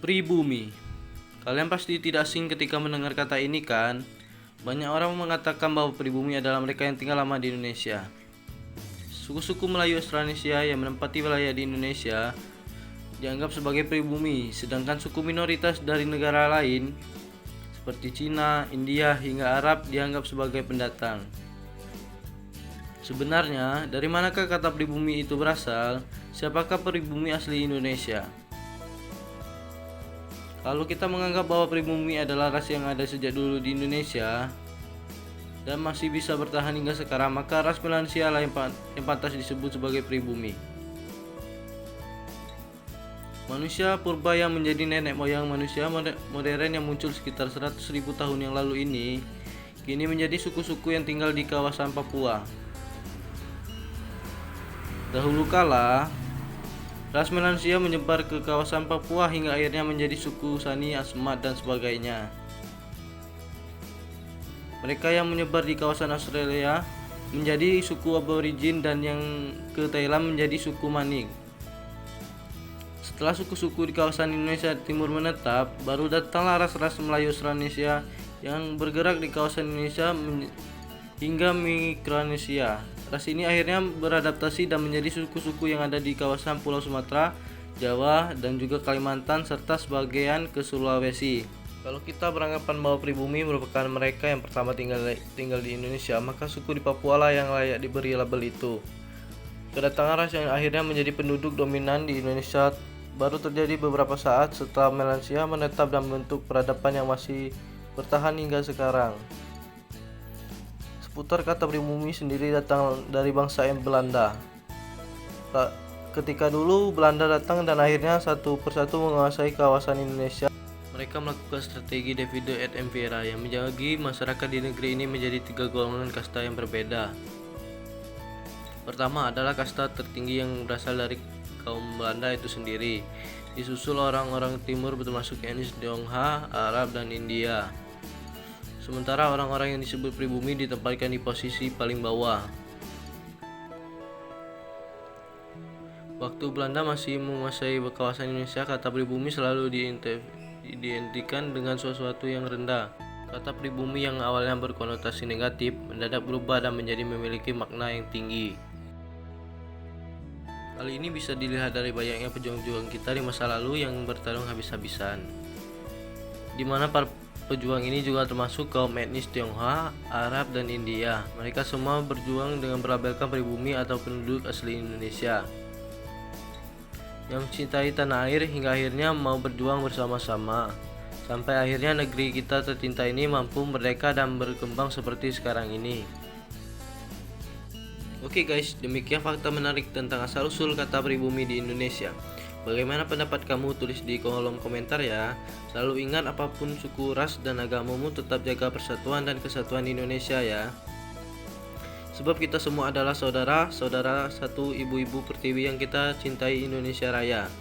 Pribumi. Kalian pasti tidak asing ketika mendengar kata ini kan? Banyak orang mengatakan bahwa pribumi adalah mereka yang tinggal lama di Indonesia. Suku-suku Melayu Australanesia yang menempati wilayah di Indonesia dianggap sebagai pribumi, sedangkan suku minoritas dari negara lain seperti Cina, India, hingga Arab dianggap sebagai pendatang. Sebenarnya, dari manakah kata pribumi itu berasal? Siapakah pribumi asli Indonesia? Kalau kita menganggap bahwa pribumi adalah ras yang ada sejak dulu di Indonesia dan masih bisa bertahan hingga sekarang, maka ras Melansia lah yang pantas disebut sebagai pribumi. Manusia purba yang menjadi nenek moyang manusia modern yang muncul sekitar 100.000 tahun yang lalu ini kini menjadi suku-suku yang tinggal di kawasan Papua. Dahulu kala, ras Melansia menyebar ke kawasan Papua hingga akhirnya menjadi suku Sani, Asmat, dan sebagainya. Mereka yang menyebar di kawasan Australia menjadi suku Aborigin dan yang ke Thailand menjadi suku Manik. Setelah suku-suku di kawasan Indonesia Timur menetap, baru datanglah ras-ras Melayu Australanesia yang bergerak di kawasan Indonesia hingga Mikronesia. Ras ini akhirnya beradaptasi dan menjadi suku-suku yang ada di kawasan Pulau Sumatera, Jawa, dan juga Kalimantan serta sebagian ke Sulawesi. Kalau kita beranggapan bahwa pribumi merupakan mereka yang pertama tinggal di Indonesia, maka suku di Papua lah yang layak diberi label itu. Kedatangan ras yang akhirnya menjadi penduduk dominan di Indonesia baru terjadi beberapa saat setelah Melansia menetap dan membentuk peradaban yang masih bertahan hingga sekarang. Seputar kata pribumi sendiri datang dari bangsa Belanda. Ketika dulu Belanda datang dan akhirnya satu persatu menguasai kawasan Indonesia, mereka melakukan strategi divide et impera yang menjagi masyarakat di negeri ini menjadi 3 golongan kasta yang berbeda. Pertama adalah kasta tertinggi yang berasal dari kaum Belanda itu sendiri, disusul orang-orang timur termasuk etnis Tionghoa, Arab, dan India. Sementara orang-orang yang disebut pribumi ditempatkan di posisi paling bawah. Waktu Belanda masih menguasai kawasan Indonesia, kata pribumi selalu diidentikan dengan sesuatu yang rendah. Kata pribumi yang awalnya berkonotasi negatif mendadak berubah dan menjadi memiliki makna yang tinggi. Hal ini bisa dilihat dari banyaknya pejuang-pejuang kita di masa lalu yang bertarung habis-habisan, di mana para pejuang ini juga termasuk kaum etnis Tionghoa, Arab, dan India. Mereka semua berjuang dengan berlabelkan pribumi atau penduduk asli Indonesia yang mencintai tanah air hingga akhirnya mau berjuang bersama-sama sampai akhirnya negeri kita tercinta ini mampu merdeka dan berkembang seperti sekarang ini. Oke guys, demikian fakta menarik tentang asal-usul kata pribumi di Indonesia. Bagaimana pendapat kamu? Tulis di kolom komentar ya. Selalu ingat, apapun suku, ras, dan agamamu, tetap jaga persatuan dan kesatuan Indonesia ya. Sebab kita semua adalah saudara-saudara satu ibu-ibu pertiwi yang kita cintai, Indonesia Raya.